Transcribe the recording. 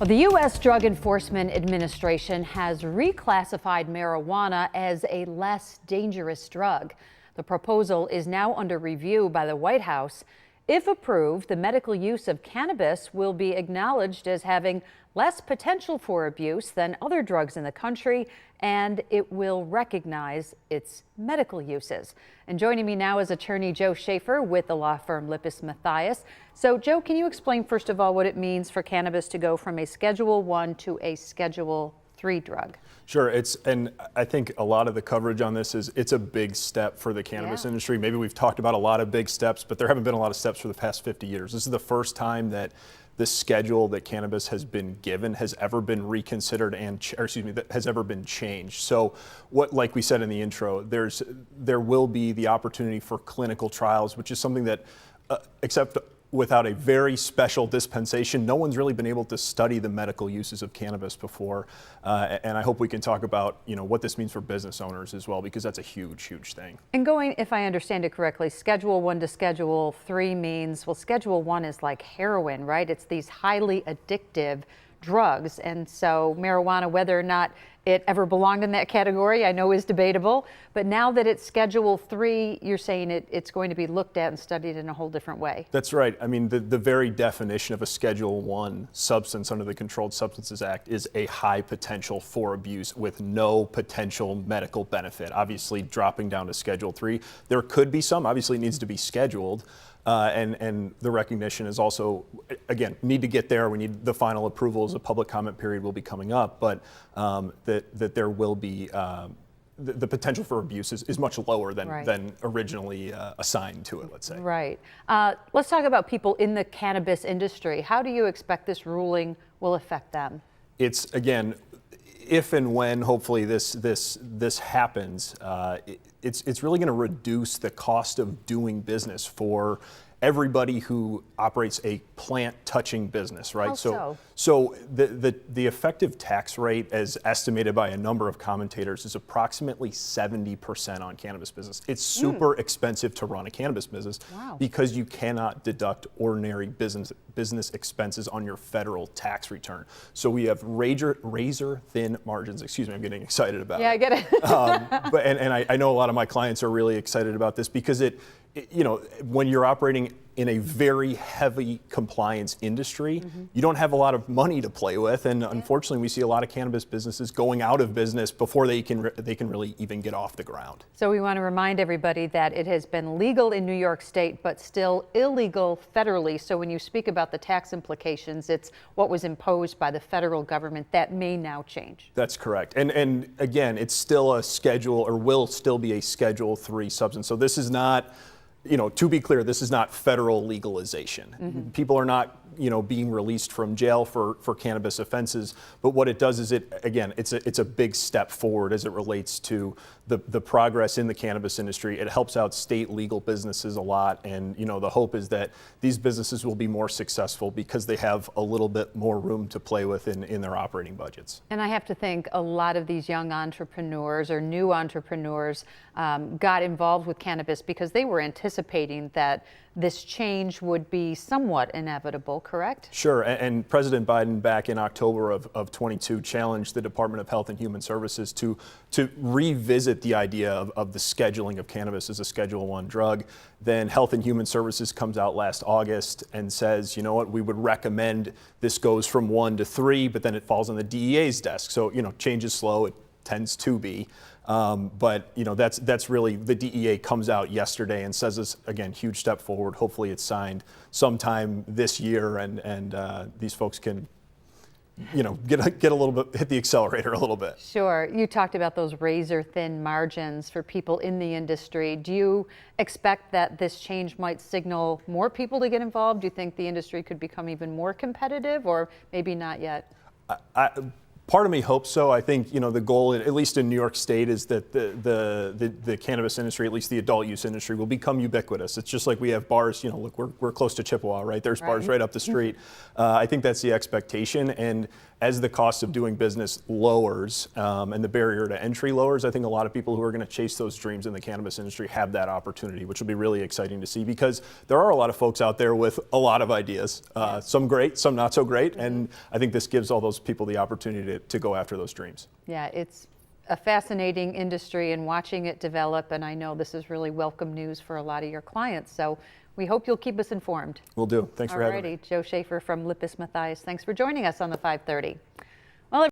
Well, the U.S. Drug Enforcement Administration has reclassified marijuana as a less dangerous drug. The proposal is now under review by the White House. If approved, the medical use of cannabis will be acknowledged as having less potential for abuse than other drugs in the country, and it will recognize its medical uses. And joining me now is attorney Joe Schaefer with the law firm Lippis Mathias. So, Joe, can you explain first of all what it means for cannabis to go from a Schedule 1 to a Schedule 3 drug? Sure, and I think a lot of the coverage on this is it's a big step for the cannabis industry. Maybe we've talked about a lot of big steps, but there haven't been a lot of steps for the past 50 years. This is the first time that the schedule that cannabis has been given has ever been reconsidered that has ever been changed. So like we said in the intro, there will be the opportunity for clinical trials, which is something that, except without a very special dispensation, no one's really been able to study the medical uses of cannabis before. And I hope we can talk about, what this means for business owners as well, because that's a huge, huge thing. And going, if I understand it correctly, Schedule 1 to Schedule 3 means, well, Schedule 1 is like heroin, right? It's these highly addictive drugs. And so marijuana, whether or not it ever belonged in that category, I know is debatable. But now that it's Schedule 3, you're saying it's going to be looked at and studied in a whole different way. That's right. I mean, the very definition of a Schedule 1 substance under the Controlled Substances Act is a high potential for abuse with no potential medical benefit. Obviously, dropping down to Schedule 3, there could be some. Obviously, it needs to be scheduled. And the recognition is also, again, need to get there. We need the final approvals. A public comment period will be coming up, but that there will be the potential for abuse is much lower than originally assigned to it, let's say. Right. Let's talk about people in the cannabis industry. How do you expect this ruling will affect them? It's, again, if and when hopefully this happens, it's really going to reduce the cost of doing business for everybody who operates a plant-touching business, right? How so the effective tax rate, as estimated by a number of commentators, is approximately 70% on cannabis business. It's super expensive to run a cannabis business because you cannot deduct ordinary business expenses on your federal tax return. So we have razor thin margins. Excuse me, I'm getting excited about it. Yeah, I get it. But I know a lot of my clients are really excited about this because when you're operating in a very heavy compliance industry, you don't have a lot of money to play with, and unfortunately, we see a lot of cannabis businesses going out of business before they can really even get off the ground. So we want to remind everybody that it has been legal in New York State, but still illegal federally. So when you speak about the tax implications, it's what was imposed by the federal government that may now change. That's correct, and again, it's still a schedule, or will still be a Schedule 3 substance. So this is not, to be clear, this is not federal legalization. People are not, being released from jail for cannabis offenses. But what it does is it's a big step forward as it relates to the progress in the cannabis industry. It helps out state legal businesses a lot. And, the hope is that these businesses will be more successful because they have a little bit more room to play with in their operating budgets. And I have to think a lot of these young entrepreneurs or new entrepreneurs got involved with cannabis because they were anticipating that this change would be somewhat inevitable, correct? Sure, and President Biden back in October of 22 challenged the Department of Health and Human Services to revisit the idea of the scheduling of cannabis as a Schedule 1 drug. Then Health and Human Services comes out last August and says, you know what, we would recommend this goes from 1 to 3, but then it falls on the DEA's desk. So, change is slow, it tends to be. But that's really, the DEA comes out yesterday and says this, again, huge step forward. Hopefully it's signed sometime this year, and these folks can get a little bit, hit the accelerator a little bit. Sure. You talked about those razor thin margins for people in the industry. Do you expect that this change might signal more people to get involved? Do you think the industry could become even more competitive, or maybe not yet? Part of me hopes so. I think, the goal, at least in New York State, is that the cannabis industry, at least the adult use industry, will become ubiquitous. It's just like we have bars, look, we're close to Chippewa, right? There's bars right up the street. I think that's the expectation. And as the cost of doing business lowers and the barrier to entry lowers, I think a lot of people who are going to chase those dreams in the cannabis industry have that opportunity, which will be really exciting to see, because there are a lot of folks out there with a lot of ideas, some great, some not so great, and I think this gives all those people the opportunity to go after those dreams. Yeah, it's a fascinating industry and watching it develop, and I know this is really welcome news for a lot of your clients, so we hope you'll keep us informed. Will do. Thanks for having me. Joe Schaefer from Lippis Mathias, thanks for joining us on the 530.